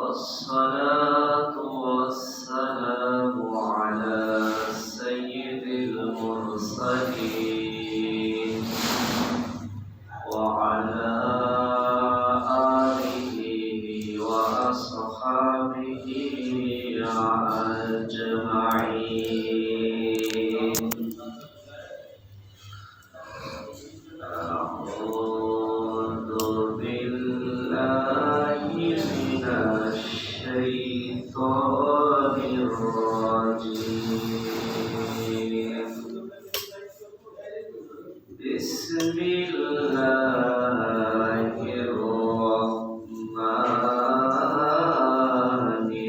والصلاة والسلام على سيد المرسلين وعلى آله وأصحابه أجمعين. أعوذ بالله من الشيطان الرجيم. بسم الله الرحمن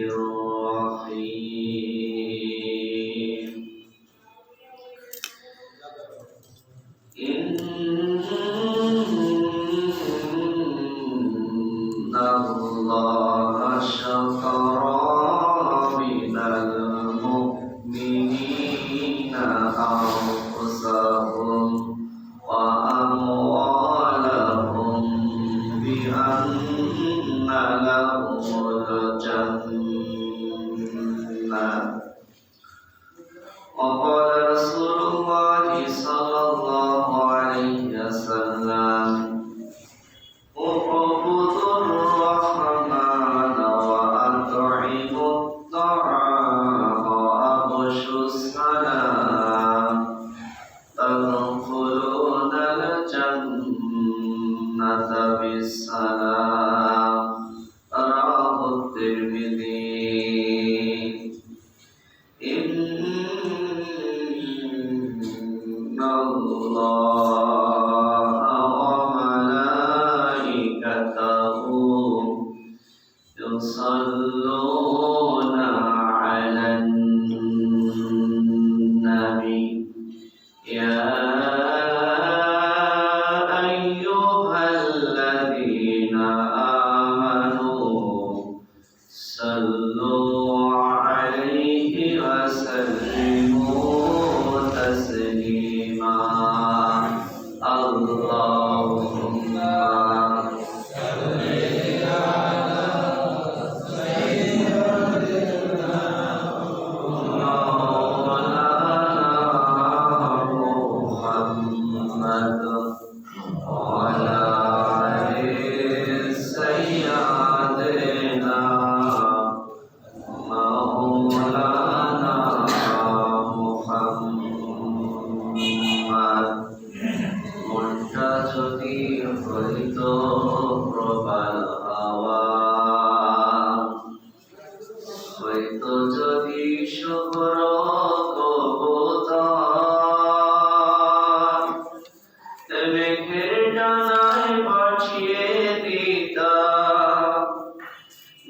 الرحيم. إن الله اشترى من المؤمنين أنفسهم وأموالهم بأن لهم الجنة. وقال رسول الله صلى الله عليه وسلم: اعبدوا الرحمن وأطعموا الطعام وأفشوا السلام تدخلون الجنة بالسلام. رواه الترمذي. إن الله وملائكته يصلون على النبي يا أيها الذين آمنوا صلوا عليه وسلموا تسليما. اللهم صل على سيدنا مولانا محمد وعلى آل سيدنا مولانا محمد। মনটা যদি হইত প্রবল হাওয়া, হইত যদি শুভ্র কবুতর, মেঘের ডানায় পাঠিয়ে দিতাম,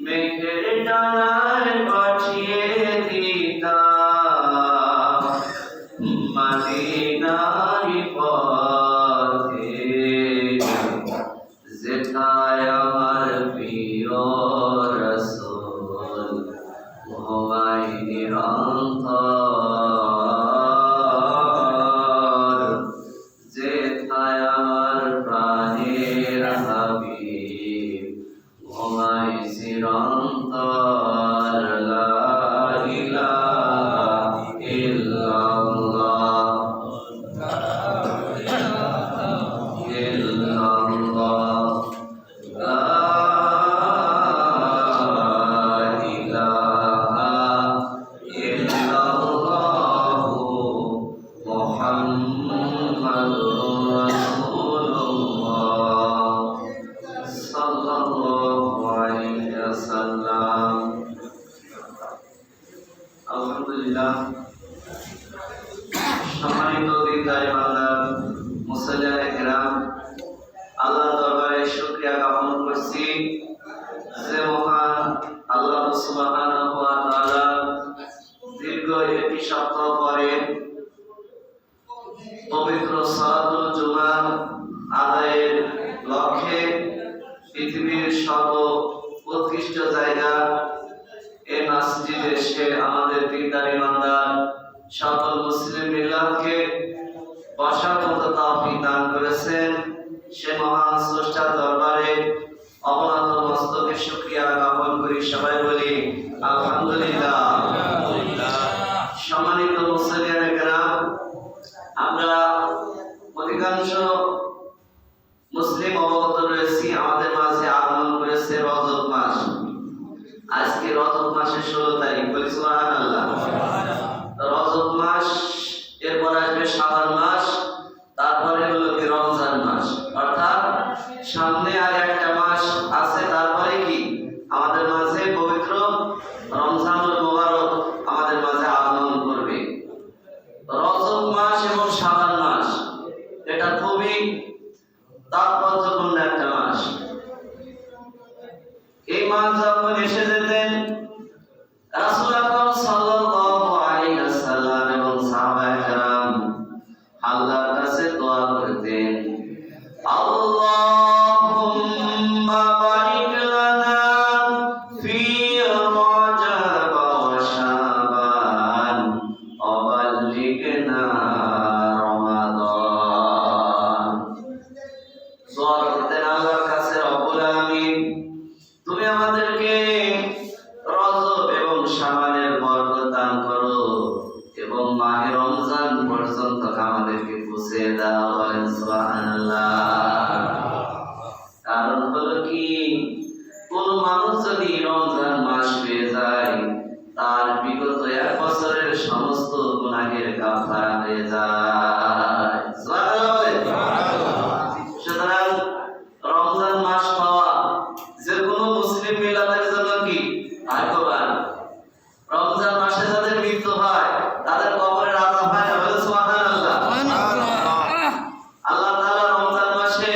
মেঘের ডানায় পাঠিয়ে দিতাম মদিনার পথে, যেথায় আমার প্রিয় রাসূল ঘুমায় নিরন্তর, যেথায় আমার প্রাণের হাবিব ঘুমায় চিরন্তর। লা ইলাহা ইল্লাল্লাহ ইল্লাল্লাহ লা ইলাহা ইল্লাল্লাহ মুহাম্মাদুর রাসূলুল্লাহ সাল্লাল্লাহু আলাইহি ওয়াসাল্লাম। আলহামদুলিল্লাহ, সম্মানিত দিনদার ইমানদার মুসল্লিয়ানে কিরাম, আল্লাহর দরবারে শুকরিয়া জ্ঞাপন করছি যে মহান আল্লাহ সুবহানাহু ওয়া তাআলা দীর্ঘ একটি সপ্তাহ পরে পবিত্র সালাতুল জুমা আদায়ের লক্ষ্যে পৃথিবীর সর্বোৎকৃষ্ট জায়গা এই মসজিদে এসে আমাদের দিনদার ইমানদার সকল মুসলিম মিল্লাতকে বসার মতো তৌফিক দান করেছেন। সে মহান স্রষ্টার দরবারে অবনত মস্তকে শুকরিয়া জ্ঞাপন করি, সবাই বলি আলহামদুলিল্লাহ। সম্মানিত মুসলিয়ানে কেরাম, আমরা অধিকাংশ মুসলিম অবগত রয়েছি আমাদের মাঝে আগমন করেছে রজব মাস। আজকে রজব মাসের 16 তারিখ, বলি সুবহানাল্লাহ। রজব মাস, এরপর আসবে শাবান মাস, তারপরে হলো কি রমজান মাস, অর্থাৎ সামনে আর একটা মাস আছে, তারপরে কি আমাদের মাঝে পবিত্র রমজানুল মুবারক আমাদের মাঝে আগমন করবে। রজব মাস এবং শাবান মাস এটা খুবই তাৎপর্যপূর্ণ একটা মাস। এই মাস যখন এসে যেতেন, রাসূল আকরাম সাল্লাল্লাহু আলাইহি ওয়াসাল্লাম এবং সাহাবায়ে কেরাম আল্লাহর কাছে দোয়া করতেন, আল্লাহুম্মা বারিক লানা ফি রজব ওয়া শাবান ওয়া বাল্লিগনা রমাদান। দোয়া করতেন আল্লাহর কাছে, রব্বুল আলামিন তুমি আমাদেরকে রজব এবং শাবানের বরকত দান করো এবং মাহে রমজান পর্যন্ত আমাদেরকে পৌঁছে দাও, বলেন সুবহানাল্লাহ। কারণ হলো কি, কোন মানুষ যদি রমজান মাস পেয়ে যায়, তার বিগত 1 বছরের সমস্ত গুনাহের কাফারা হয়ে যায়। সুবহানাল্লাহ। সুতরাং রমজান মাস পাওয়া যে কোনো মুসলিম মিলাদের জন্য কি ভাগ্যবান। রমজান মাসে যাদের মৃত্যু হয় তাদের কবরের আযাব হয় না, বলে সুবহানাল্লাহ। আল্লাহ তাআলা রমজান মাসে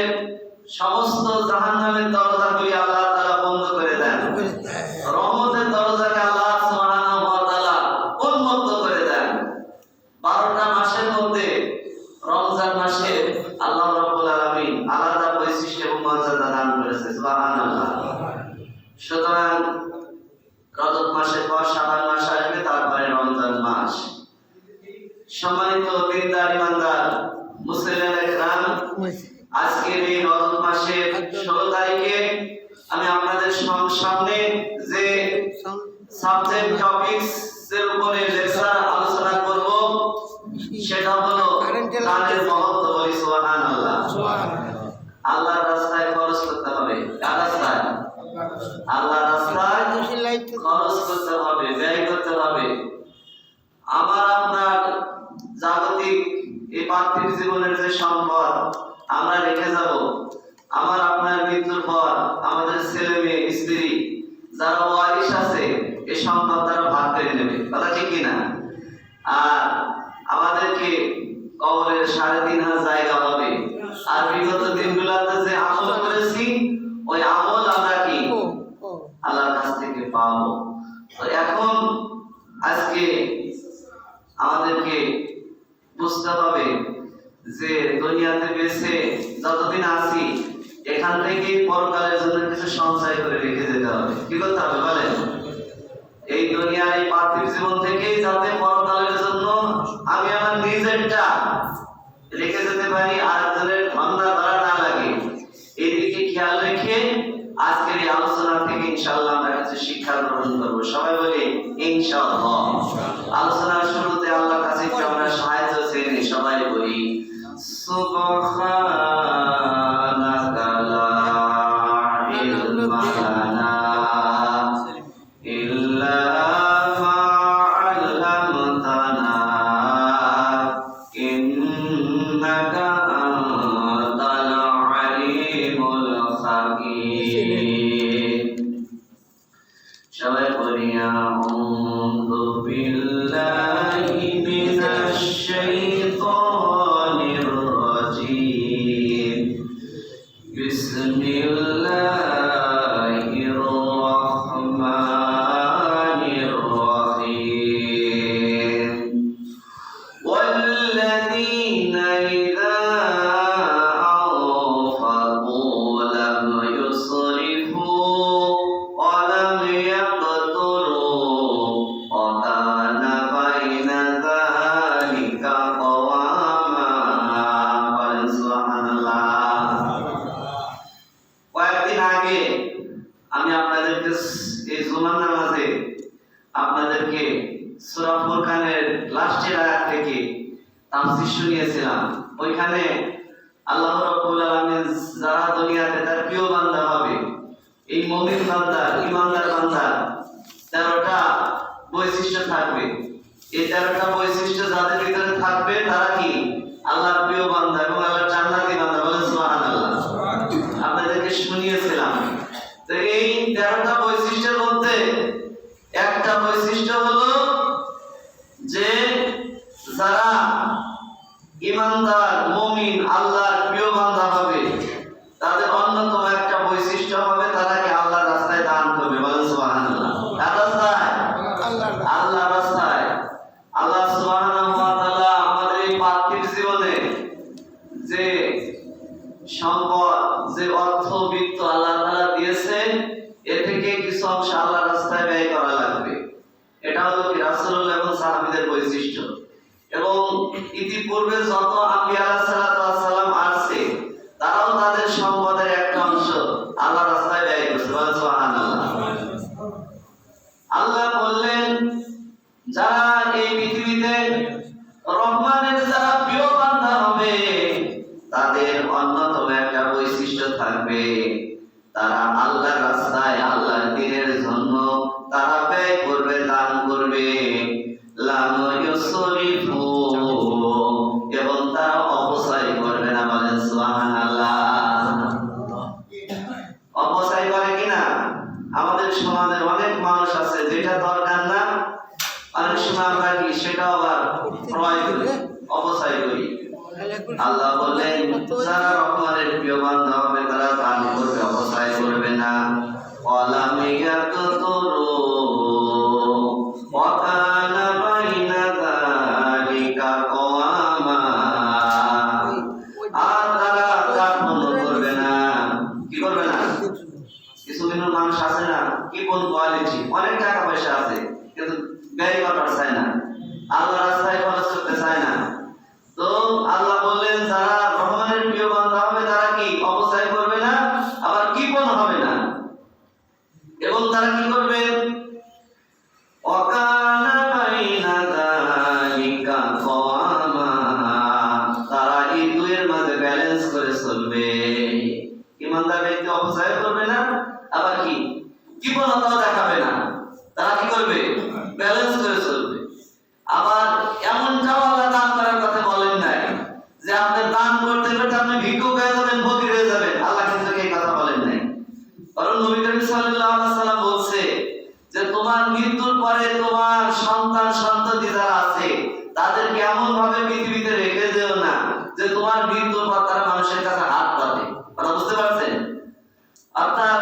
সমস্ত জাহান্নামের দরজাগুলি আল্লাহ তাআলা বন্ধ করে দেন, রহমতের দরজাকে আল্লাহ সুবহানাহু ওয়া তাআলা উন্মুক্ত করে দেন। 12টা মাসের মধ্যে রমজান মাসে আল্লাহ রাব্বুল আলামিন আলাদা বৈশিষ্ট্য এবং মর্যাদা দান করেছে, সুবহানাল্লাহ। সুতরাং রজব মাসের পর শাবান মাস আসবে, তারপরে রমজান মাস। সম্মানিত দিনদার ইমানদার মুসলিম কেরাম, আজকের এই রজব মাসের 16 তারিখে আমি আপনাদের সামনে যে সাবজেক্ট টপিকস এর উপরে লেকচার আলোচনা করব সেটা হলো দানের মহত্ব, বলি সুবহানাল্লাহ। আল্লাহর রাস্তায় খরচ করতে হবে। কার রাস্তায়? আল্লাহর রাস্তায় খরচ করতে হবে, ব্যয় করতে হবে। আমার আপনার জাগতিক এই পার্থিব জীবনের যে সম্পদ আমরা রেখে যাব, আমার আপনার মৃত্যুর পর আমাদের ছেলে মেয়ে স্ত্রী যারা ওয়ারিশ আছে, এই সম্পদ তারা ভাগ করে নেবে, কথা ঠিক কিনা? আর আমাদেরকে কবরের 3.5 জায়গা হবে। আর বিগত দিনগুলোতে যে আমল করেছি, ওই আমল আমরা কি আল্লাহর কাছ থেকে পাবো। তো এখন আজকে আমাদেরকে বুঝতে হবে যে দুনিয়াতে বেঁচে যতদিন আছি, এখান থেকে পরকালের জন্য কিছু সঞ্চয় করে রেখে যেতে হবে। কি করতে হবে বলেন? এই দুনিয়ার এই পার্থিব জীবন থেকে যাতে পরকালের জন্য আমি আমার নিজেরটা রেখে যেতে পারি, আরেকজনের ধান্দা ধরা না লাগে, এইদিকে খেয়াল রেখে আজকের এই আলোচনা থেকে ইনশাআল্লাহ আমরা কিছু শিক্ষা গ্রহণ করব। সবাই বলি ইনশাআল্লাহ। আলোচনার শুরুতে আল্লাহর কাছে একটু আমরা সাহায্য চেয়ে নিই, সবাই বলি সুবহানাকা লা ইলমা লানা ইল্লা মা আল্লামতানা ইন্নাকা আনতাল আলিমুল হাকীম। সবাই বলি আউযু বিল্লাহি মিনাশ শাইতানির রাজীম। বিসমিল্লাহির রাহমানির রাহিম। ওয়াল্লাযীনা ইযা আনফাকু লাম ইউসরিফু ওয়া লাম ইয়াকতুরু ওয়া কানা বাইনা যালিকা কওয়ামা। সুবহানাল্লাহ। কয়েকদিন আগে আমি আপনাদেরকে এই জুমার নামাজে আপনাদেরকে সূরা ফুরকানের লাস্টের আয়াত থেকে তাফসীর শুনিয়েছিলাম। ওইখানে আল্লাহ রাব্বুল আলামিন যারা দুনিয়াতে তার প্রিয় বান্দা হবে, এই মুমিন বান্দা, ঈমানদার বান্দা 13টা বৈশিষ্ট্য থাকবে। এই 13টা বৈশিষ্ট্য যাদের ভিতরে থাকবে তারা কি আল্লাহর প্রিয় বান্দা এবং আল্লাহর জান্নাতি বান্দা। বলেন সুবহানাল্লাহ। আপনাদেরকে শুনিয়েছিলাম। তো এই 13টা বৈশিষ্ট্যের মধ্যে একটা বৈশিষ্ট্য হলো যে যারা ঈমানদার মুমিন আল্লাহর প্রিয় বান্দা হবে তাদের অন্যতম একটা বৈশিষ্ট্য হবে তারা কি আল্লাহর রাস্তায় দান করবে। বলেন সুবহানাল্লাহ। কার রাস্তায়? আল্লাহর রাস্তায়। আল্লাহ সুবহানাহু ওয়া তাআলা আমাদের এই পার্থিব জীবনে যে সম্পদ, যে অর্থ বিত্ত আল্লাহ তাআলা দিয়েছেন, এ থেকে কিছু অংশ আল্লাহর রাস্তায় ব্যয় করা লাগবে। এটা হলো কি রাসূলুল্লাহ এবং সাহাবীদের বৈশিষ্ট্য। এবং ইতিপূর্বে যত আম্বিয়া আলাইহিস সালাম আসছে তারাও তাদের সম্পদের একটা অংশ আল্লাহর রাস্তায় ব্যয় করছে। সুবহানাল্লাহ। আল্লাহ বললেন যারা এই পৃথিবীতে রহমানের যারা প্রিয় বান্দা হবে তাদের অন্যতম একটা বৈশিষ্ট্য থাকবে, তারা আল্লাহর রাস্তায় আল্লাহর দ্বীনের জন্য তারা ব্যয় করবে, দান করবে। লাম ইউসরিফু, এবং তারা অপচয় করবে না। বলেন সুবহানাল্লাহ। অপচয় করে কিনা? আমাদের সমাজে অনেক মানুষ আছে যেটা দরকার না, অনেক সময় আমরা কি সেটা আবার ক্রয় করি, অপচয় করি। আল্লাহ বললেন যারা রহমানের প্রিয় বান্দা হবে তারা দান করবে, অপচয় করবে না। ওয়ালাম ইয়াকতুরু ওয়া কানা বাইনা যালিকা কওয়ামা, আর তারা কার্পণ্য করবে না। কি করবে না? কিছু মানুষ আছে না, কি কোন কোয়ালিটি, অনেক টাকা পয়সা আছে কিন্তু ব্যয় করতে চায় না, আল্লাহ রাস্তায় খরচ করতে চায় না। তো আল্লাহ বললেন যারা রহমানের প্রিয় বান্দা হবে তারা কি অপচয় করবে না, আবার কৃপণ হবে না। এবং তারা কি করবে? ওয়াকানা বাইনা যালিকা কওয়ামা, তারা এই দুইয়ের মাঝে ব্যালেন্স করে চলবে। ঈমানদার ব্যক্তি অপচয় করবে না, আবার কি কৃপণতাও দেখাবে না। তারা কি করবে? ব্যালেন্স করে চলবে। আবার এমনটাও আল্লাহ দান করার কথা বলেন নাই যে আপনি দান করতে করতে আপনি ভিক্ষুক হয়ে যাবেন, ফকির হয়ে যাবেন। আল্লাহ কিন্তু এই কথা বলেন নাই। কারণ নবী করিম সাল্লাল্লাহু আলাইহি ওয়াসাল্লাম বলছে যে তোমার মৃত্যুর পরে তোমার সন্তান সন্ততি যারা আছে তাদেরকে এমন ভাবে পৃথিবীতে রেখে যেও না যে তোমার মৃত্যুর পর তারা মানুষের কাছে হাত পাতে। কথা বুঝতে পারছেন? অর্থাৎ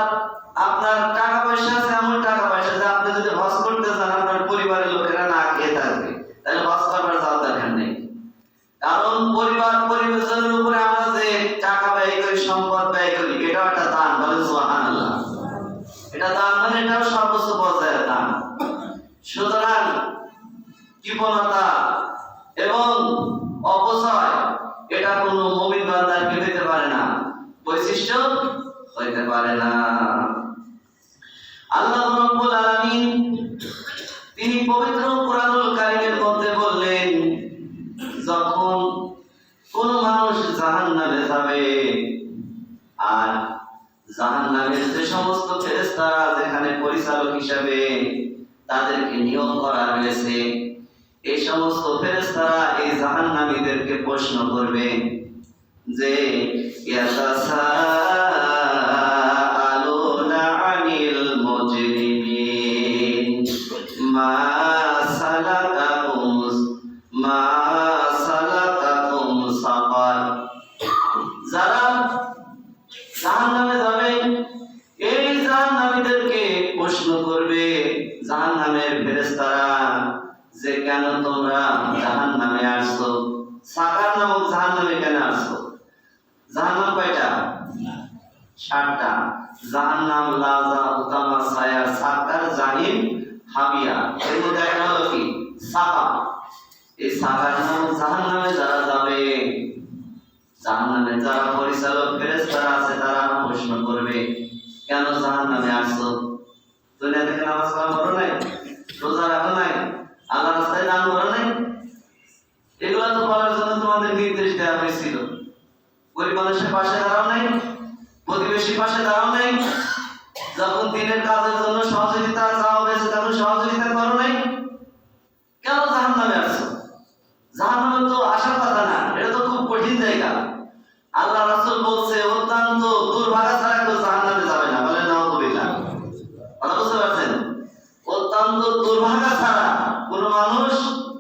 আপনার টাকা পয়সা আছে, এমন টাকা পয়সা যে আপনি যদি হজ করতে চান আপনার পরিবারের লোকেরা না খেয়ে থাকবে, তাহলে হজ করবার যাওয়ার দরকার নেই। কারণ পরিবার পরিবেশনের উপরে আমরা যে টাকা ব্যয় করি, সম্পদ ব্যয় করি, এটাও একটা দান। বলেন সুবহানাল্লাহ। এটা দান মানে এটাও সর্বোচ্চ পর্যায়ের দান। সুতরাং কৃপণতা এবং অপচয় এটা কোনো মুমিন বান্দাকে দিতে পারে না, বৈশিষ্ট্য হইতে পারে না। আল্লাহ রাব্বুল আলামিন তিনি পবিত্র কোরআনুল কারীমের মধ্যে বললেন যখন কোন মানুষ জাহান্নামে যাবে আর জাহান্নামের যে সমস্ত ফেরেশতারা যেখানে পরিচালক হিসেবে তাদেরকে নিয়োগ করা হয়েছে, এই সমস্ত ফেরেশতারা এই জাহান্নামীদেরকে প্রশ্ন করবে যে ইয়াতাসাআলুনা আনিল মুজরিমিন মা সালাকাকুম সাকার। যারা জাহান্নামে যাবে এই জাহান্নামীদেরকে প্রশ্ন করবে জাহান্নামের ফেরেশতারা যে কেন তোমরা জাহান্নামে আসছো, সাকার নামক জাহান্নামে কেন আসছো? জাহান্নাম কয়টা? 7টা। জাহান্নাম, লাযা, উতামা, সায়ার, সাকার, জাহিম, হাবিয়া। এর মধ্যে একটা হলো কি সাকার। এই সাকার নামক জাহান্নামে যারা যাবে, জাহান্নামে যারা পরিচালক ফেরেশতারা আছে তারা প্রশ্ন করবে কেন জাহান্নামে আসছো? দুনিয়াতে থেকে নামাজ কালাম করো নাই, রোজা রাখো নাই, আল্লাহ রাস্তায় দান করো নাই? এগুলো তো বলার জন্য তোমাদের নির্দেশ দেওয়া হয়েছিল। গরিব মানুষের পাশে দাঁড়াও নাই, প্রতিবেশীর পাশে দাঁড়াও নাই, যখন দিনের কাজের জন্য সহযোগিতা চাওয়া হয়েছে তখন সহযোগিতা করো নাই? কেন জাহান্নামে আসছো? জাহান্নামে তো আসার কথা না, এটা তো খুব কঠিন জায়গা। আল্লাহ রাসূল বলছে অত্যন্ত দুর্ভাগা ছাড়া কেউ জাহান্নামে যাবে না। বলেন নাউযুবিল্লাহ। কথা বুঝতে পারছেন? অত্যন্ত দুর্ভাগা ছাড়া কোনো মানুষ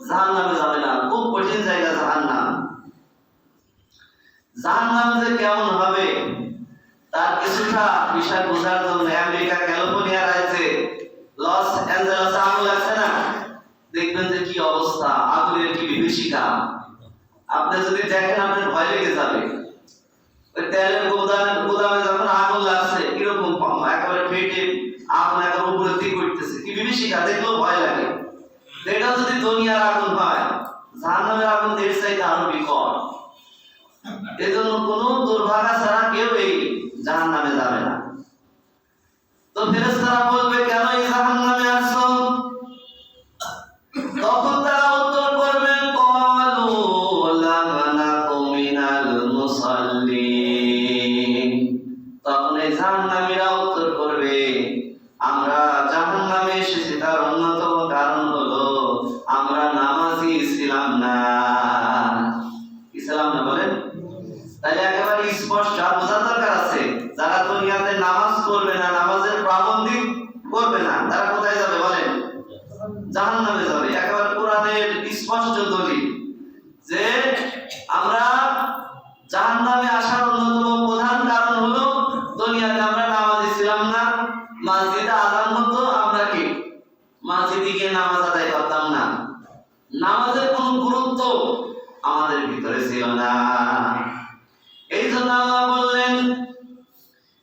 জাহান্নামে যাবে না। খুব কঠিন জায়গা জাহান্নাম। জাহান্নাম যে কেমন হবে তার কিছুটা বিষয় বোঝার জন্য আমেরিকা ক্যালিফোর্নিয়া রাজ্যে লস অ্যাঞ্জেলেস আগুন লাগছে না? দেখবেন যে কি অবস্থা, আগুনের কি বিভীষিকা। আপনি যদি দেখেন আপনার ভয় লেগে যাবে। ওই তেলের গুদামে যখন আগুন লাগছে কিরকম একেবারে পেটে আগুন একেবারে উপরে দিকে উঠতেছে, কি বিভীষিকা, দেখলেও ভয় লাগে। এটা যদি দুনিয়ার আগুন হয়, জাহান্নামের আগুন এর চাইতে আরো বিকট। এজন্য কোনো দুর্ভাগা ছাড়া কেউ এই জাহান্নামে যাবে না। তো ফেরেশতারা বলবে কেন এই জাহান্নামে আসছো? তখন তারা উত্তর করবেন ক্বালু লাম নাকু মিনাল মুসাল্লিন। তখন এই জাহান্নামীরা উত্তর করবে আমরা জাহান্নামে এসেছি তার অন্যতম কারণ হলো আমরা নামাজি ছিলাম না। ইসলাম না বলেন? তাহলে একেবারে স্পষ্ট বোঝার দরকার আছে, যারা দুনিয়াতে নামাজ পড়বে না, নামাজের পাবন্দি করবে না, তারা কোথায় যাবে বলেন? জাহান্নামে যাবে। একেবারে কোরআনের স্পষ্ট দলিল যে আমরা জাহান্নামে আসার অন্যতম প্রধান কারণ হলো দুনিয়াতে আমরা নামাজি ছিলাম না। মসজিদে আযান হতো, আমরা কি মসজিদে গিয়ে নামাজ আদায় করতাম না। নামাজের কোনো গুরুত্ব আমাদের ভিতরে ছিল না। এই জন্য আল্লাহ বললেন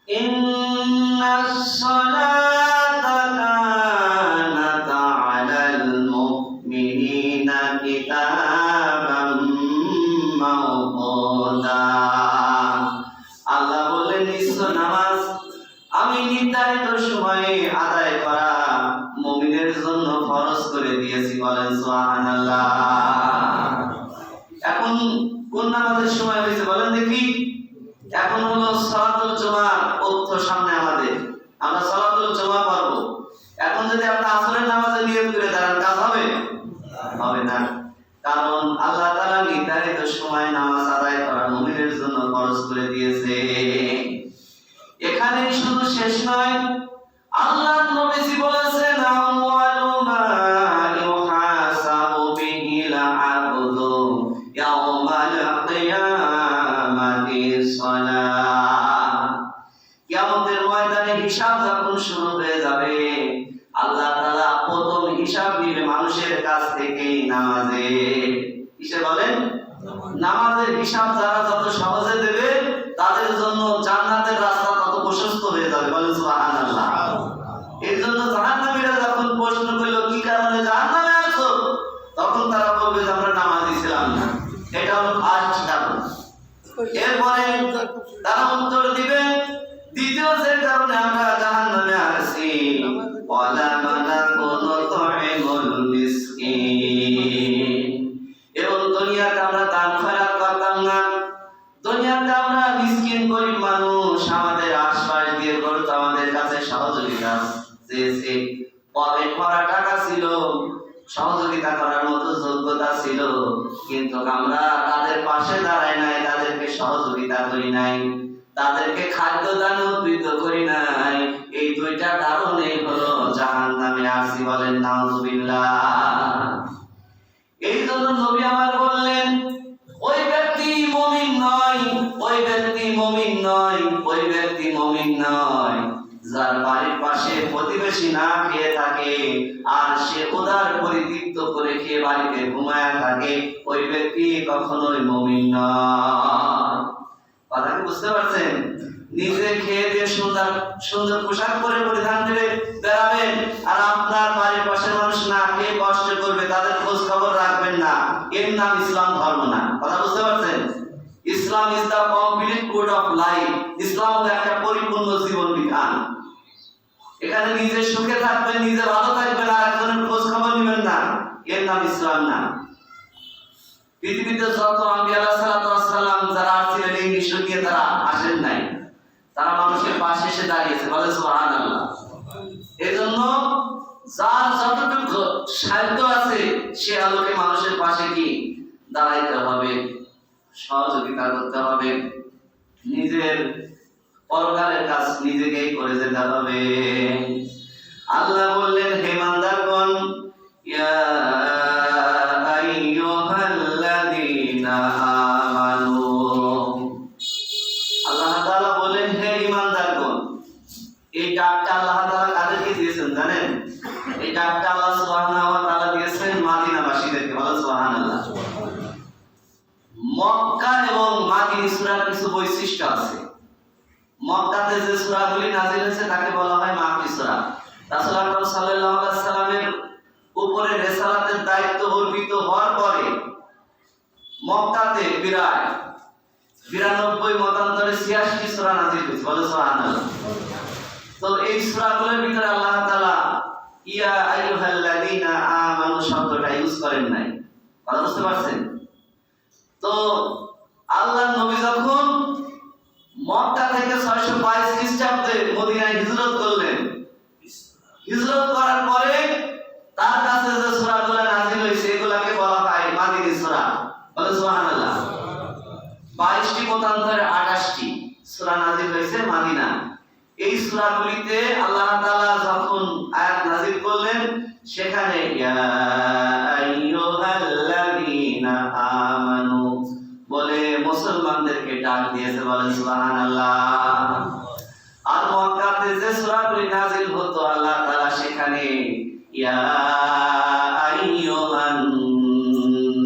ইন্নাস সালাতা কানাত আলাল মুমিনিনা কিতাবাম মাওকুতা। আল্লাহ বললেন নিশ্চয় নামাজ আমি নির্ধারিত সময়ে আদায় করা মুমিনের জন্য ফরজ করে দিয়েছি। বলেন সুবহানাল্লাহ। এখন কোন নামাজের সময় হয়েছে বলেন দেখি? এখন হলো সালাতুল জুমা পড়তো সামনে আমাদের, আমরা সালাতুল জুমা পড়ব। এখন যদি আপনি আসরের নামাজে নিয়ত করে দাঁড়ান, কাজ হবে? হবে না। কারণ আল্লাহ তাআলা নির্ধারিত সময় নামাজ আদায় করা মুমিনের জন্য ফরজ করে দিয়েছে। এখানেই শুধু শেষ নয়, আল্লাহর নবীজি বলেছেন আউয়ালু মা ইউহাসাবু বিহিল আবদু ইয়াউমাল কিয়ামাতি সালাহ। কিয়ামতের ময়দানে হিসাব যখন শুরু হয়ে যাবে, আল্লাহ তাআলা প্রথম হিসাব নিবে মানুষের কাছ থেকে নামাজের। কিসে বলেন? নামাজের হিসাব যারা যত সহজে দেবে তাদের জন্য জান্নাতের রাস্তা তত প্রশস্ত হয়ে যাবে। বলেন সুবহানাল্লাহ। এর জন্য জাহান্নামীরা যখন প্রশ্ন করলো কি কারণে জাহান্নামে আসছো, তখন তারা বলবে যে আমরা নামাজি ছিলাম না। এটা হলো ফার্স্ট কারণ। এরপরে তারা উত্তর দিবে দ্বিতীয় যে কারণে আমরা জাহান্নামে আসি, ওয়ালা মানাকুনু তু'ইমুল মিসকিন। এবং দুনিয়াতে আমরা দান খয়রাত করতাম না। দুনিয়াতে আমরা মিসকিন গরিব মানুষ আমাদের আশপাশ দিয়ে ঘুরতো, আমাদের কাছে সহযোগিতা চেয়েছে, পকেট ভরা টাকা ছিল, সহযোগিতা করার মতো যোগ্যতা ছিল, কিন্তু আমরা তাদের পাশে দাঁড়াই নাই, তাদেরকে সহযোগিতা করি নাই, তাদেরকে খাদ্য দান উদ্বৃত্ত করি নাই। এই দুইটা কারণে হলো জাহান্নামে আসি। বলেন নাউযুবিল্লাহ। এই জন্য নবী আমার বললেন ওই ব্যক্তি মুমিন নয়, ওই ব্যক্তি মুমিন নয়, ওই ব্যক্তি মুমিন নয় যার বাড়ির পাশে প্রতিবেশী না খেয়ে থাকে আর সে উদার পরিতৃপ্ত করে খেয়ে বাড়িতে ঘুমায় থাকে, ওই ব্যক্তি কখনোই মুমিন নয়। কথা কি বুঝতে পারছেন? নিজে খেয়ে দিয়ে সুন্দর সুন্দর পোশাক পরে পরিধান করে বেড়াবেন, আর আপনার বাড়ির পাশের মানুষ না খেয়ে কষ্ট করবে, তাদের খোঁজ খবর রাখবেন না, এর নাম ইসলাম ধর্ম না। কথা বুঝতে পারছেন? Islam is the complete code of life. ইসলাম হলো একটা পরিপূর্ণ জীবন বিধান। এখানে নিজে সুখে থাকবেন, নিজে ভালো থাকবেন, আর একজনের খোঁজ খবর নেবেন না, এর নাম ইসলাম না। পৃথিবীতে যত আম্বিয়া আলাইহিস সালাম যারা আসছিলেন এই মিশন নিয়ে তারা আসেন নাই, তারা মানুষের পাশে এসে দাঁড়িয়েছে, বলে সুবহানাল্লাহ। এজন্য যার যতটুকু সাধ্য আছে সে আলোকে মানুষের পাশে কি দাঁড়াইতে হবে, সহযোগিতা করতে হবে, নিজের পরকালের কাজ নিজেকেই করে যেতে হবে। আল্লাহ বললেন, হে বান্দাগণ, ইয়া আইয়ুহাল্লাযীনা আমানু, আল্লাহ তাআলা বলেন, হে ঈমানদারগণ। এই ডাকটা আল্লাহ তাআলা কাদেরকে দিয়েছেন জানেন? এই ডাকটা আল্লাহ সুবহানাহু ওয়া তাআলা দিয়েছেন মদিনাবাসীদেরকে, বলেন সুবহানাল্লাহ। মক্কা এবং মাদিনী সূরার কিছু বৈশিষ্ট্য আছে। মক্কাতে যে সূরাগুলি নাযিল হয়েছে তাকে বলা হয় মাক্কি সূরা। রাসূল আকরাম সাল্লাল্লাহু আলাইহি ওয়াসাল্লামের উপরে রিসালাতের দায়িত্ব অর্পিত হওয়ার পরে মক্কাতে প্রায় 92 মতান্তরে 86টি সূরা নাযিল হয়েছে, বলেন সুবহানাল্লাহ। তো এই সূরাগুলোর ভিতরে আল্লাহ তাআলা ইয়া আইয়ুহাল্লাযীনা আমানু শব্দটা ইউজ করেন নাই, কথা বুঝতে পারছেন? তো আল্লাহর নবী যখন মক্কা থেকে 622 খ্রিস্টাব্দে মদিনায় হিজরত করলেন, হিজরত করার পরে তার কাছে যে সূরাগুলো নাযিল হয়েছে এগুলাকে বলা হয় মাদিনী সূরা, বলেন সুবহানাল্লাহ। 22টি মতান্তরে 28টি সূরা নাযিল হয়েছে মাদিনা। এই সূরাগুলিতে আল্লাহ তাআলা যখন আয়াত নাযিল করলেন সেখানে ইয়া আইয়ুহাল্লাযীনা আমানু বলে মুসলমানদেরকে ডাক দিয়েছে, বলেন সুবহানাল্লাহ। আর মক্কাতে যে সূরাগুলি নাযিল হতো আল্লাহ তাআলা সেখানে ইয়া আইয়ুহান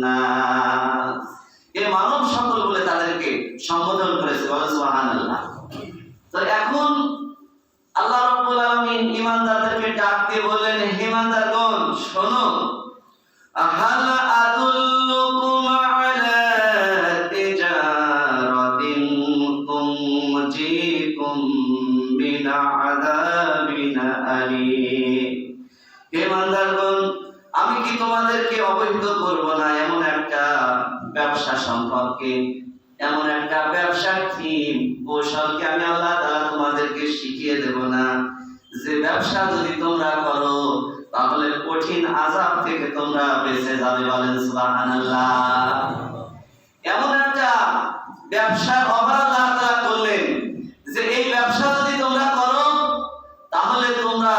নাস, এ মানব সকল বলে তাদেরকে সম্বোধন করেছে, বলেন সুবহানাল্লাহ। তো এখন আল্লাহ রাব্বুল আলামিন ঈমানদারদেরকে ডাক দিয়ে বললেন, হে ঈমানদারগণ শোনো, হাল আদুল্লুকুম আলা তিজারাতিন তুনজিকুম মিন আযাবিন আলীম, হে ঈমানদারগণ আমি কি তোমাদেরকে অবহিত করব না এমন একটা ব্যবসা সম্পর্কে, এমন একটা ব্যবসার থিম কৌশলকে আমি আল্লাহ তাআলা তোমাদেরকে শিখিয়ে দেব না, যে ব্যবসা যদি তোমরা করো তাহলে কঠিন আযাব থেকে তোমরা বেঁচে যাবে, বলেন সুবহানাল্লাহ। এমন একটা ব্যবসার অফার আল্লাহ তাআলা করলেন যে এই ব্যবসা যদি তোমরা করো তাহলে তোমরা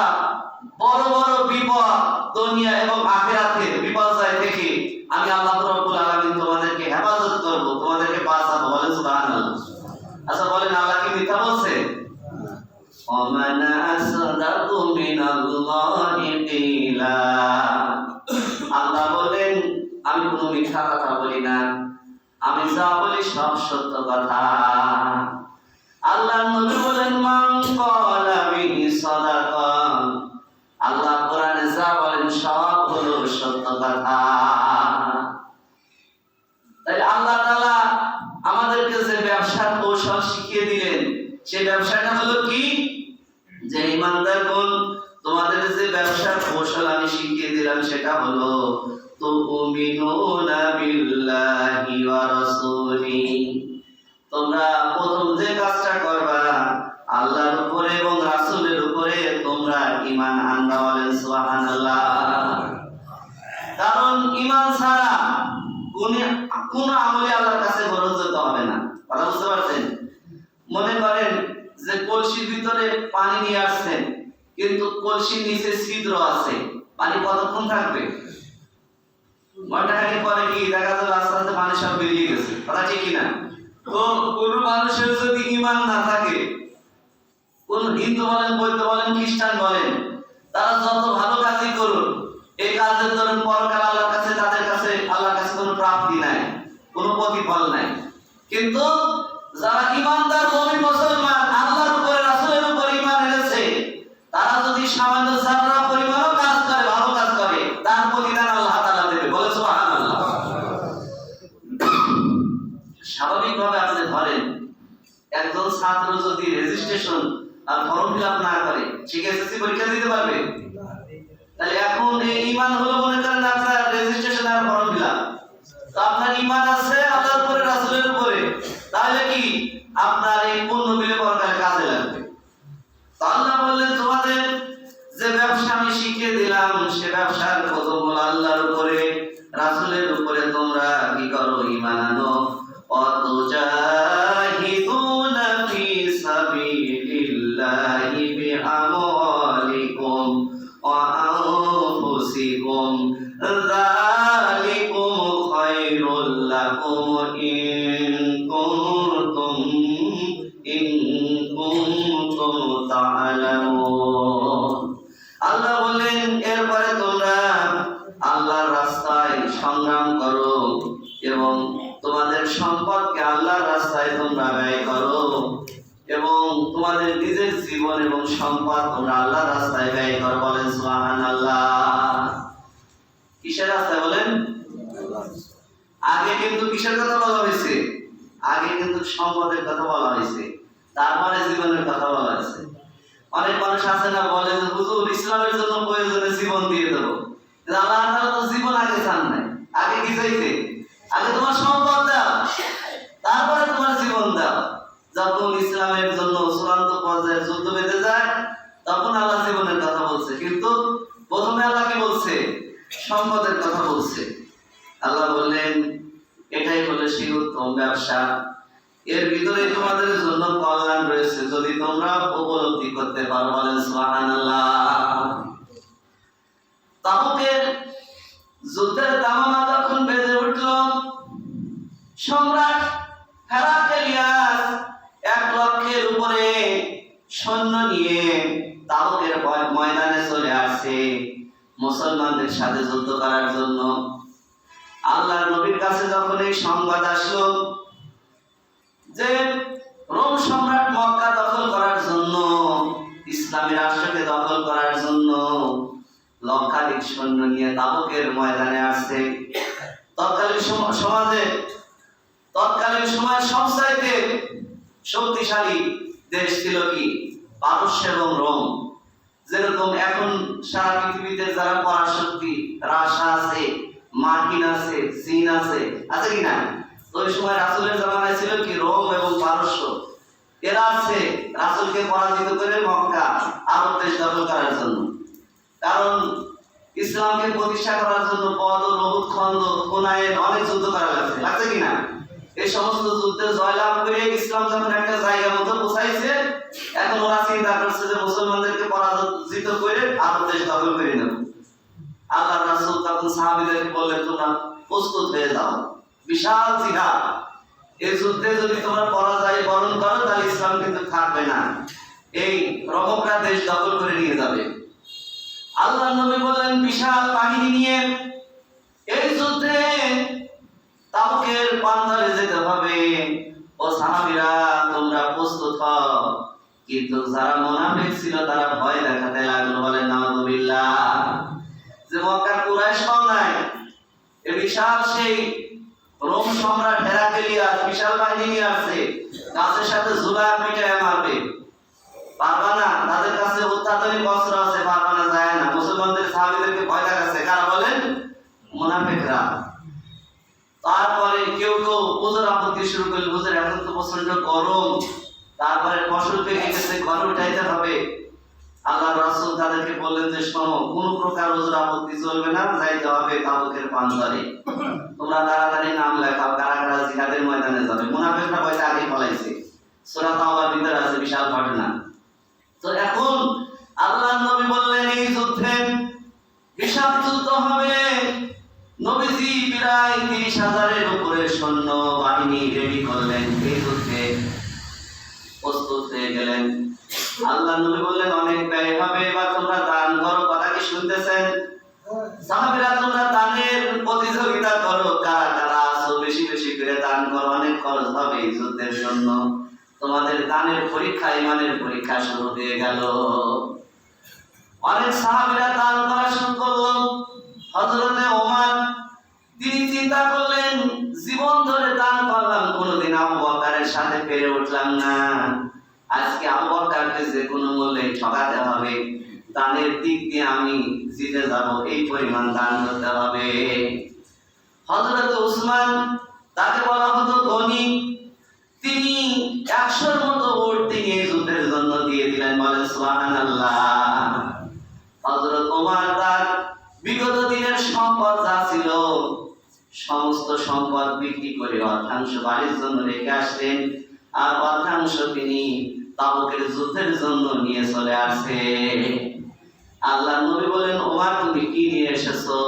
বড় বড় বিপদ দুনিয়া এবং আখিরাতের বিপর্যয় থেকে আমি আল্লাহ রাব্বুল আলামিন তোমাদেরকে হেফাজত করব, তোমাদেরকে বাঁচাবো, বলেন সুবহানাল্লাহ। আচ্ছা বলেন আল্লাহ কি মিথ্যা বলছে? ওমান আসদাকু মিনাল্লাহি কিলা, আল্লাহ বলেন আমি কোনো মিথ্যা কথা বলি না, আমি যা বলি সব সত্য কথা। আল্লাহর নবী বলেন মান ক্বালা বিহি সাদাকা, আল্লাহ কোরআনে যা বলেন সব হলো সত্য কথা। তাই আল্লাহ তাআলা আমাদেরকে যে ব্যবসার কৌশল শিখিয়ে দিলেন সেই ব্যবসাটা হলো কি, যে ঈমানদারগণ তোমাদের যে ব্যবসার কৌশল আমি শিখিয়ে দিলাম সেটা হলো তুমিনুনা বিল্লাহি ওয়া রাসূলি, তোমরা প্রথম যে কাজটা করবা আল্লাহর উপরে এবং রাসূলের উপরে তোমরা ঈমান আনবা, বলেন সুবহানাল্লাহ। কারণ ঈমান ছাড়া কোন আমলে আল্লাহর কাছে গ্রহণযোগ্য হবে না, কথা বুঝতে পারছেন? মনে করেন যে কলসির ভিতরে পানি নিয়ে আসছেন কিন্তু কলসির নিচে ছিদ্র আছে, পানি কতক্ষণ থাকবে? ঘন্টাখানেক পরে কি দেখা যাবে আস্তে আস্তে পানি সব বেরিয়ে গেছে, কথা ঠিক কিনা? তো কোন মানুষের যদি ঈমান না থাকে, কোন হিন্দু বলেন, বৌদ্ধ বলেন, খ্রিস্টান বলেন, তারা যত ভালো কাজই করুন এই কাজের ধরুন পরকাল আল্লাহর কাছে তাদের কাছে আল্লাহর কাছে কোনো প্রাপ্তি নাই, কোনো প্রতিফল নাই। কিন্তু যারা ঈমানদার মুমিন মুসলমান আল্লাহর উপরে রাসূলের উপরে ঈমান এনেছে তারা যদি সামান্য যারা পরিমাণও কাজ করে, ভালো কাজ করে, তার প্রতিদান আল্লাহ তাআলা দেবে, বলে সুবহানাল্লাহ। স্বাভাবিকভাবে আপনি ধরেন একজন ছাত্র যদি রেজিস্ট্রেশন আর ফর্ম ফিল আপ না করে, সে কি এসএসসি পরীক্ষা দিতে পারবে? তাহলে এখন এই ঈমান হলো মনে করেন আপনার রেজিস্ট্রেশন আর ফর্ম ফিল আপ। তো আপনার ঈমান আছে আল্লাহর উপরে, রাসূলের উপরে, তাহলে কি আপনার এই পূর্ণ মিলে পরকালে কাজে লাগবে। তো আল্লাহ বললেন তোমাদের যে ব্যবসা আমি শিখিয়ে দিলাম সে ব্যবসার প্রথম হলো আল্লাহর উপরে, রাসূলের উপরে তোমরা কি করো? ঈমান আনো। অতুজাহিদুনা ফি সাবিলিল্লাহি বিআমওয়ালিকুম ওয়া আনফুসিকুম যালিকুম খায়রুল লাকুম ইন কুনতুম তা'লামুন। আল্লাহ বলেন এরপরে তোমরা আল্লাহর রাস্তায় সংগ্রাম করো এবং তোমাদের সম্পদকে আল্লাহর রাস্তায় তোমরা ব্যয় করো এবং তোমাদের নিজের জীবন এবং সম্পদ তোমরা আল্লাহর রাস্তায় ব্যয় করো। বলেন সুবহানাল্লাহ। কিসের রাস্তায় বলেন? আগে কিন্তু কিসের কথা বলা হয়েছে? আগে কিন্তু সম্পদের কথা বলা হয়েছে, তারপরে জীবনের কথা বলা হয়েছে। অনেক মানুষ আছে না, বলে যে হুজুর ইসলামের জন্য প্রয়োজনে জীবন দিয়ে দেবো। আল্লাহ তাআলা তো জীবন আগে চান নাই, আগে কি চাইছে? আগে তোমার সম্পদ দাও, তারপরে তোমার জীবন দাও। যখন ইসলামের জন্য চূড়ান্ত পর্যায়ে যুদ্ধ বেঁধে যায় তখন আল্লাহ জীবনের কথা বলছে, কিন্তু প্রথমে আল্লাহ কি বলছে? সম্পদের কথা বলছে। আল্লাহ বললেন এটাই হলো সেই উত্তম ব্যবসা, এর ভিতরে তোমাদের জন্য কল্যাণ রয়েছে যদি তোমরা উপলব্ধি করতে পারো। বলেন সুবহানাল্লাহ। তাবুকের যুদ্ধের দামামা যখন বেজে উঠল, সম্রাট হেরাক্লিয়াস 1,00,000-এর উপরে সৈন্য নিয়ে তাবুকের ময়দানে চলে আসছে মুসলমানদের সাথে যুদ্ধ করার জন্য। আল্লাহর নবীর কাছে যখন এই সংবাদ আসলো যে রোম সম্রাট মক্কা দখল করার জন্য, ইসলামী রাষ্ট্রকে দখল করার জন্য লক্ষাধিক সৈন্য নিয়ে তাবুকের ময়দানে আসছে, তৎকালীন সময়ের সবচাইতে শক্তিশালী দেশ ছিল কি? পারস্য এবং রোম। যেরকম এখন সারা পৃথিবীতে যারা পরাশক্তি, রাশিয়া আছে, মার্কিন আছে, চীন আছে, আছে কিনা? ওই সময় রাসূলের জামানায় ছিল কি? রোম এবং পারস্য। এরা আছে রাসূলকে পরাজিত করে মক্কা আরব দেশ দখল করার জন্য। কারণ ইসলামকে প্রতিষ্ঠা করার জন্য বদর, উহুদ, খন্দক, হুনাইন অনেক যুদ্ধ করা লাগছে, লাগছে কিনা? এই সমস্ত যুদ্ধে জয়লাভ করে ইসলাম যখন একটা জায়গার মধ্যে পৌঁছাইছে, এখন ওরা চিন্তা করছে যে মুসলমানদেরকে পরাজিত করে আরব দেশ দখল করে নেব। আল্লাহ রাসূল তখন সাহাবীদেরকে বললেন তোমরা প্রস্তুত হয়ে যাও, বিশাল জিহাদ, এই যুদ্ধে যদি তোমরা পরাজয় বরণ করো তাহলে ইসলাম কিন্তু থাকবে না, এই রোমকরা দেশ দখল করে নিয়ে যাবে। আল্লাহ নবী বললেন বিশাল বাহিনী নিয়ে এই যুদ্ধে তাবুকের প্রান্তরে যেতে হবে, ও সাহাবীরা তোমরা প্রস্তুত হও। কিন্তু যারা মুনাফিক ছিল তারা ভয় দেখাতে লাগলো। বলেন নাউযুবিল্লাহ। যে মক্কার কুরাইশ নাই, এই বিশাল সেই রোম সম্রাট হেরাক্লিয়াস বিশাল বাহিনী নিয়ে আসছে, গাছের সাথে ঝুলায় পিটায় মারবে, পারবা না। তাদের কাছে অত্যাধুনিক অস্ত্র আছে, পারবা না, যায় না। মুসলমানদের সাহাবীদেরকে ভয় দেখাচ্ছে কারা? বলেন মুনাফিকরা। তারপরে কেউ কেউ ওজোর আপত্তি শুরু করল, ওজোর এখন তো প্রচন্ড গরম, তারপরে ফসল পেকে গেছে, ঘরে উঠাইতে হবে। আল্লাহ রাসূল তাদেরকে বললেন যে শোনো, কোন প্রকার ওজোর আপত্তি চলবে না, যাইতে হবে তাবুকের প্রান্তরে। তোমরা তাড়াতাড়ি নাম লেখাও, কারা কারা জিহাদের ময়দানে যাবে। মুনাফিকরা পয়সা আগে পলাইছে, সূরা তাওবার ভিতরে আছে বিশাল ঘটনা। তো এখন আল্লাহর নবী বললেন এই যুদ্ধে বিশাল যুদ্ধ হবে। নবীজি প্রায় 30,000-এর উপরে সৈন্য বাহিনী রেডি করলেন, এই যুদ্ধে প্রস্তুত হয়ে গেলেন। আল্লাহর নবী বললেন অনেক ব্যয় হবে, এবার তোমরা দান করো। কথা কি শুনতেছেন? সাহাবীরা তোমরা দানের প্রতিযোগিতা করো, কারা কারা আছো বেশি বেশি করে দান করো, অনেক খরচ হবে এই যুদ্ধের জন্য। তোমাদের দানের পরীক্ষা, ঈমানের পরীক্ষা শুরু হয়ে গেল। অনেক সাহাবীরা দান করা শুরু করলো। হযরতে ওমর তিনি চিন্তা করলেন জীবন ধরে দান করলাম, কোনোদিন আবু বকরের সাথে পেরে উঠলাম না, আজকে আবু বকরকে যে কোনো নিয়ে আমি জিতে যাব, এই পরিমাণ দান করতে হবে। হযরত উসমান, তাকে বলা হতো গনি, তিনি 100-র মতো উট তিনি এই যুদ্ধের জন্য দিয়ে দিলেন। বলেন সুবহানাল্লাহ। হযরত ওমর তার বিগত দিনের সম্পদ যা ছিল সমস্ত সম্পদ বিক্রি করে অর্ধাংশ বাড়ির জন্য রেখে আসলেন, আর অর্ধাংশ তিনি তাবুকের যুদ্ধের জন্য নিয়ে চলে আসে। আল্লাহর নবী বলেন, ওমর তুমি কি নিয়ে এসেছো?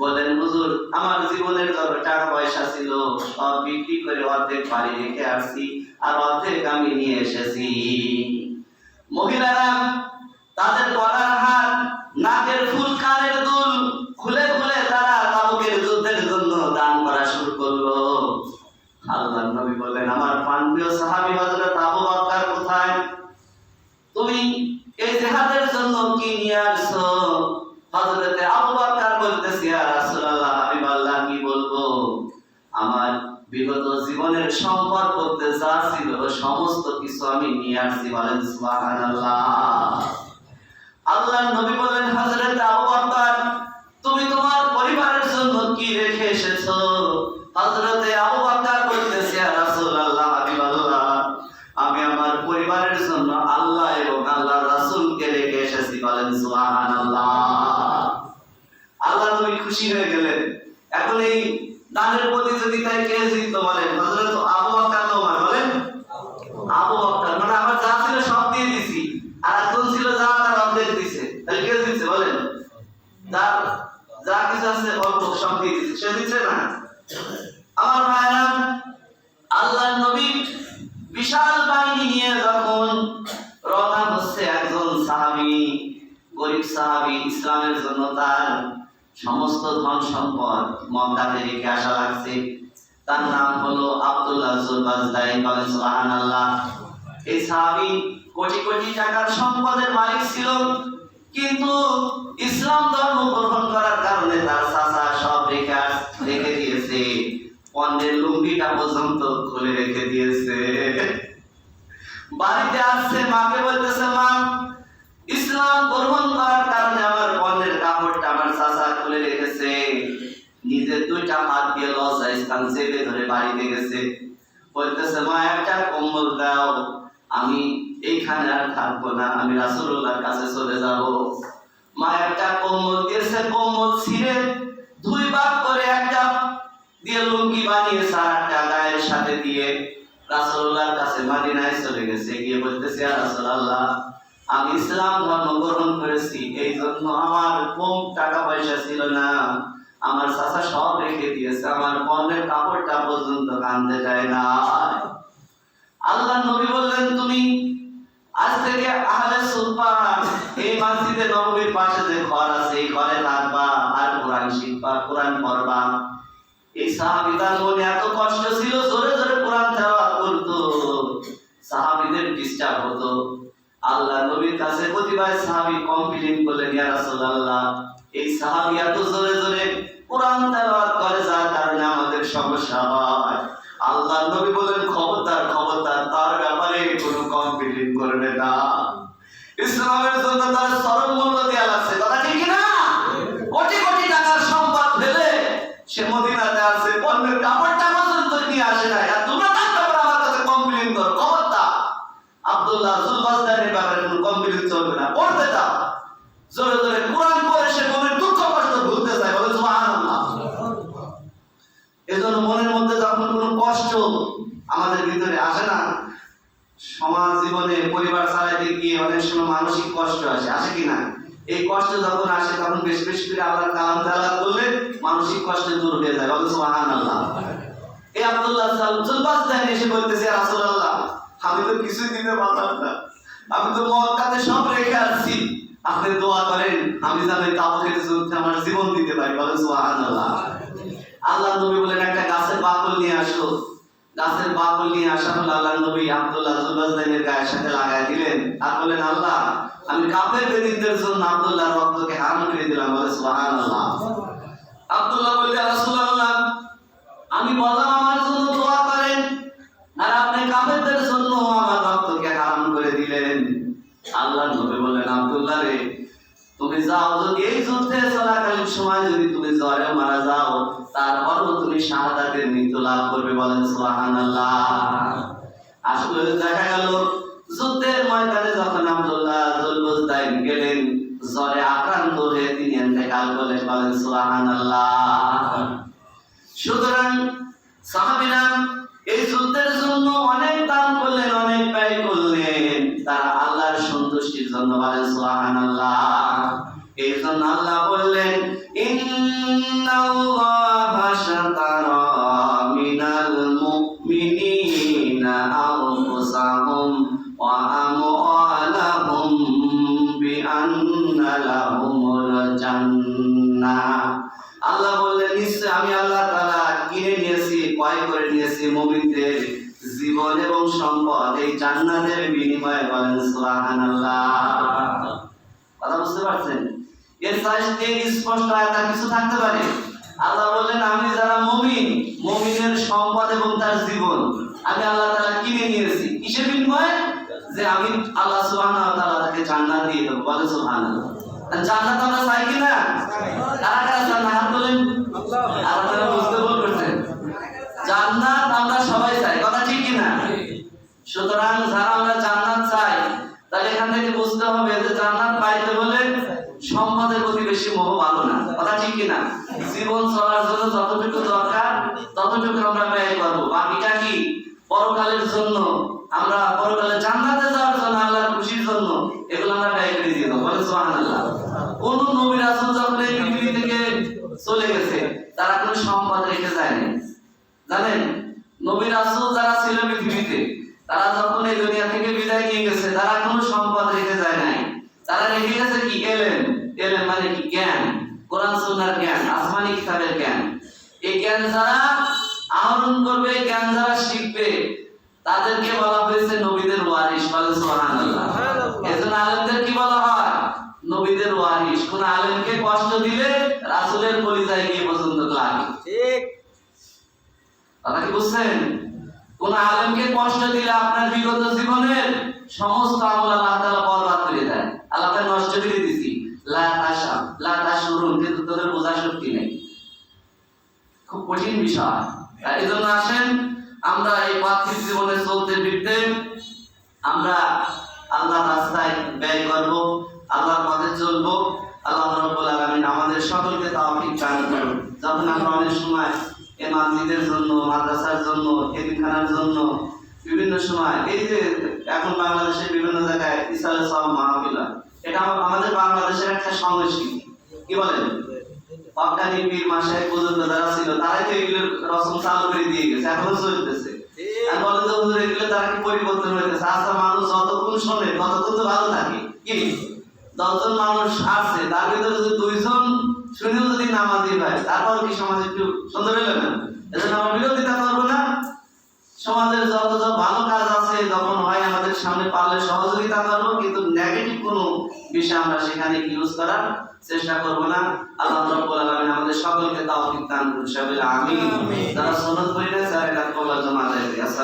বলেন, হুজুর আমার জীবনের যত টাকা পয়সা ছিল সব বিক্রি করে অর্ধেক বাড়ি রেখে আসছি, আর অর্ধেক আমি নিয়ে এসেছি। মহিলারা তাদের গলার হার, নাকের ফুল, কানের দুল খুলে খুলে তারা তাবুকের যুদ্ধের জন্য দান করা শুরু করলো। আল্লাহর নবী বললেন, আমার প্রাণপ্রিয় সাহাবী হযরত আবু বকর কোথায়? তুমি এই জিহাদের জন্য কি নিয়ে আসছো? হযরত আবু বকর বলতেছে, ইয়া রাসূলুল্লাহ, হাবিবাল্লাহ, কি বলবো? আমার বিগত জীবনের সম্পদ করতে যা ছিল সমস্ত কিছু আমি নিয়ে আসছি। বলেন সুবহানাল্লাহ। আল্লাহর নবী বলেন, হযরত আবু বকর, তুমি তোমার পরিবারের জন্য কি রেখে এসেছো? হযরত আবু বকর বলতেছে, ইয়া রাসূলুল্লাহ, হাবিবাল্লাহ, আমি আমার পরিবারের জন্য আল্লাহ এবং আল্লাহর রাসূলকে রেখে এসেছি। বলেন সুবহানাল্লাহ। আল্লাহর নবী খুশি হয়ে গেলেন। এখন এই দানের প্রতিযোগিতায় কে জিতলো? বলেন হযরত আবু বকর না ওমর? বলেন আবু বকর। মানে আমার যা ছিল সব দিয়ে দিছি, আর একজন ছিল যা তার অর্ধেক দিছে। তাহলে কে জিতছে? বলেন যার যা কিছু আছে অল্প সব দিয়ে দিছে, সে জিতছে না? আমার ভাইরা, আল্লাহর নবী বিশাল বাহিনী নিয়ে যখন রওনা হচ্ছে, একজন সাহাবী, গরীব সাহাবী, ইসলামের জন্য তার সমস্ত ধন সম্পদ মক্কাতে রেখে আসা লাগছে। তার নাম হলো আব্দুল্লাহ জুলবাজদাই। বলেন সুবহানাল্লাহ। এই সাহাবী কোটি কোটি টাকার সম্পদের মালিক ছিল, কিন্তু ইসলাম ধর্ম গ্রহণ করার কারণে তার চাচা সব রেখে দিয়েছে, পণ্যের লুঙ্গিটা পর্যন্ত খুলে রেখে দিয়েছে। বাড়িতে আসছে, মাকে বলতেছে, মা, ইসলাম গ্রহণ করার কারণে আমার পণ্যের কাপড়টা আমার চাচা খুলে রেখেছে। নিজের দুইটা হাত দিয়ে লজ্জায় স্থান চেপে ধরে বাড়িতে গেছে, বলতেছে, মা একটা কম্বল দাও, আমি এইখানে আর থাকবো না, আমি রাসূলুল্লাহর কাছে চলে যাব। মা একটা কম্বল দিয়েছে, কম্বল ছিঁড়ে 2 ভাগ করে একটা দিয়ে লুঙ্গি বানিয়েছে, আর একটা গায়ের সাথে দিয়ে রাসূলুল্লাহর কাছে মদিনায় চলে গেছে। গিয়ে বলতেছে, ইয়া রাসূলুল্লাহ, আমি ইসলাম ধর্ম গ্রহণ করেছি, এই জন্য আমার কম টাকা পয়সা ছিল না, আমার চাচা সব রেখে দিয়েছে, আমার পণ্যের কাপড়টা পর্যন্ত কাঁদতে যায় না। আল্লাহর নবী বললেন, তুমি আজ থেকে আহলে সুফা এই মসজিদে নববীর পাশে যে ঘর আছে, এই ঘরে থাকবা আর কোরআন শিখবা, কোরআন পড়বা। এই সাহাবীদের মনে এত কষ্ট ছিল, জোরে জোরে কোরআন তেলাওয়াত করতো, সাহাবীদের ডিস্টার্ব হতো। আল্লাহ নবীর কাছে প্রতিবার সাহাবী কমপ্লেইন করলেন, ইয়া রাসূলুল্লাহ, এই সাহাবী এত জোরে জোরে কোরআন তেলাওয়াত করে, যার কারণে আমাদের সমস্যা হয়। আল্লাহ নবী বলেন, খবরদার খবরদার, তার ব্যাপারে কোনো কমপ্লেইন করবে না। ইসলামের জন্য তার চরম মূল্য দেয়া লাগছে, কথা ঠিক না? কোটি কোটি টাকার সম্পদ ফেলে সে মদিনাতে আসে, পণ্যের কাপড়টা পর্যন্ত নিয়ে আসে না, আর তোমরা তার ব্যাপারে আমার কাছে কমপ্লেইন করো। খবরদার, আব্দুল্লাহ জুলবাজদারের ব্যাপারে কোনো কমপ্লেইন চলবে না। পড়তে দাও, জোরে জোরে কোরআন পড়ে সে মনের দুঃখ কষ্ট ভুলতে চায়। বলে সুবহানাল্লাহ। এজন্য মনের মধ্যে যখন কোনো কষ্ট আমাদের ভিতরে আসে না, সমাজ জীবনে পরিবার চালাতে গিয়ে অনেক সময় মানসিক কষ্ট আসে, আসে কিনা? এই কষ্ট যখন আসে তখন বেশি বেশি করে আল্লাহর কালাম তেলাওয়াত করলে মানসিক কষ্ট দূর হয়ে যায়। বলে সুবহানাল্লাহ। এই আব্দুল্লাহ জুলবাজদাই এসে বলতেছে, ইয়া রাসূলুল্লাহ, আমি তো কিছুই দিতে পারলাম না, আমি তো মক্কাতে সব রেখে আসছি, আপনি দোয়া করেন আমি যেন তাবুকের যুদ্ধে আমার জীবন দিতে পারি। বলে সুবহানাল্লাহ। আল্লাহ নবী বলেন, একটা গাছের বাকল নিয়ে আসো। গাছের বাকল নিয়ে আসা হলো, আল্লাহ নবী আব্দুল্লাহ জুলবাজদাইয়ের গায়ের সাথে লাগায় দিলেন, আর বলেন, আল্লাহ, আমি কাফের বেদিনদের জন্য আব্দুল্লাহর রক্তকে হারাম করে দিলাম। বলে সুবহানাল্লাহ। আব্দুল্লাহ বললেন, ইয়া রাসূলুল্লাহ, আমি বললাম আমার জন্য দোয়া করেন, আর আপনি কাফেরদের জন্য আমার রক্তকে হারাম করে দিলেন। আল্লাহ নবী বললেন, আব্দুল্লাহ রে, তুমি যাও, এই যুদ্ধে চলাকালীন সময় যদি তুমি জ্বরে মারা যাও, তারপরও তুমি শাহাদাতের মৃত্যু লাভ করবে। বলেন সুবহানাল্লাহ। আসলে দেখা গেল যুদ্ধের ময়দানে যখন আব্দুল্লাহ যুল বুজদাইন গেলেন, জ্বরে আক্রান্ত হয়ে তিনি ইন্তেকাল করলেন। বলেন সুবহানাল্লাহ। সুতরাং সাহাবীরা এই যুদ্ধের জন্য অনেক দান করলেন, অনেক ব্যয় করলেন, তারা আল্লাহর সন্তুষ্টির জন্য। বলেন সুবহানাল্লাহ। এই জন্য আল্লাহ বললেন, ইন্নাল্লাহা শাতারা মিনাল মুমিনিনা আনফুসাহুম ওয়া আমওয়ালাহুম বিআন্না লাহুমুল জান্নাহ। আল্লাহ বললেন, নিশ্চয় আমি আল্লাহ তাআলা কিনে নিয়েছি, ক্রয় করে নিয়েছি মুমিনদের জীবন এবং সম্পদ এই জান্নাতের বিনিময়ে। বলেন সুবহানাল্লাহ। কথা বুঝতে পারছেন? এর চাইতে স্পষ্ট আয়াত কিছু থাকতে পারে? আল্লাহ বললেন, আমি যারা মুমিন, মুমিনের সম্পদ এবং তার জীবন আমি আল্লাহ তাআলা কিনে নিয়েছি। কিসের বিনিময়ে? যে আমি আল্লাহ সুবহানাহু ওয়া তাআলা তাকে জান্নাত দিয়ে দেব। বলেন সুবহানাল্লাহ। জান্নাত আমরা চাই কি না? কারা কারা জান্নাত হাত তোলেন। আপনারা বুঝতে ভুল করছেন। জান্নাত আমরা সবাই চাই, কথা ঠিক কি না? সুতরাং যারা আমরা জান্নাত চাই, তাহলে এখান থেকে বুঝতে হবে যে জান্নাত পাইতে হলে সম্পদের প্রতি বেশি মোহ ভালো না, কথা ঠিক কি না? জীবন চলার জন্য যতটুকু দরকার ততটুকু আমরা ব্যয় করব, বাকিটা কি পরকালের জন্য, আমরা পরকালে জান্নাতে যাওয়ার জন্য, আল্লাহর খুশির জন্য এগুলো আমরা ব্যয় করে দিয়ে দেবো। বলেন সুবহানাল্লাহ। কোন নবী রাসূল যখন এই পৃথিবী থেকে চলে গেছে, তারা কোনো সম্পদ রেখে যায়নি। জানেন, নবী রাসূল যারা ছিল পৃথিবীতে, তারা যখন এই দুনিয়া থেকে বিদায় নিয়ে গেছে, তারা কোনো সম্পদ রেখে যায় নাই। তারা রেখে গেছে কি? এলেম। এলেম মানে কি? জ্ঞান, কোরআন সুন্নাহর জ্ঞান, আসমানি কিতাবের জ্ঞান। এই জ্ঞান যারা আহরণ করবে, জ্ঞান যারা শিখবে, তাদেরকে বলা হয়েছে নবীদের ওয়ারিস। বলেন সুবহানাল্লাহ। এজন্য আলেমদের কি বলা হয়? নবীদের ওয়ারিস। কোন আলেমকে কষ্ট দিলে রাসূলের কলিজায় গিয়ে পর্যন্ত লাগে। ঠিক কথা কি বুঝছেন? কোন আলেমকে কষ্ট দিলে আপনার বিগত জীবনের সমস্ত আমল আল্লাহ তাআলা বরবাদ করে দেয়। আল্লাহ তাআলা নষ্ট করে দিয়েছি। লা তাশা লা তাশরুন, কিন্তু তোদের বোঝার শক্তি নেই। খুব কঠিন বিষয়। এই জন্য আসেন আমরা এই পার্থিব জীবনে চলতে ফিরতে আমরা আল্লাহর রাস্তায় ব্যয় করব, আল্লাহর পথে চলব। আল্লাহ রাব্বুল আলামিন আমাদের সকলকে তৌফিক দান করুন। যখন আমরা অনেক সময় এই মসজিদের জন্য, মাদ্রাসার জন্য, এতিমখানার জন্য বিভিন্ন সময়, এই যে এখন বাংলাদেশের বিভিন্ন জায়গায় ইসলামের সব মাহফিল, এটা আমাদের বাংলাদেশের একটা সংস্কৃতি। কি বলেন? পাক্কানি পীর মাশায়েখ বুজুর্গ যারা ছিল, তারাই তো এগুলো রসম চালু করে দিয়ে গেছে, এখনো চলতেছে। আর বলেন যে হুজুর এগুলো তারা কি পরিবর্তন হইতেছে? আচ্ছা, মানুষ যতক্ষণ শোনে ততক্ষণ তো ভালো থাকে। কি 10 জন মানুষ আসছে, তার ভিতরে যদি 2 জন শুনেও যদি নামাজি হয়, তারপর কি সমাজ একটু সুন্দর হইল না? এজন্য আমরা বিরোধিতা করবো না। সমাজের যত ভালো কাজ আছে যখন হয় আমাদের সামনে, পারলে সহযোগিতা করবো, কিন্তু নেগেটিভ কোনো বিষয় আমরা সেখানে ইউজ করার চেষ্টা করবো না। আল্লাহ রাব্বুল আলামিন আমাদের সকলকে তৌফিক দান করুন। আমিন। যারা সুন্নাত পড়ে না, যারা এটা করার জন্য আদায় করি। আসসালামু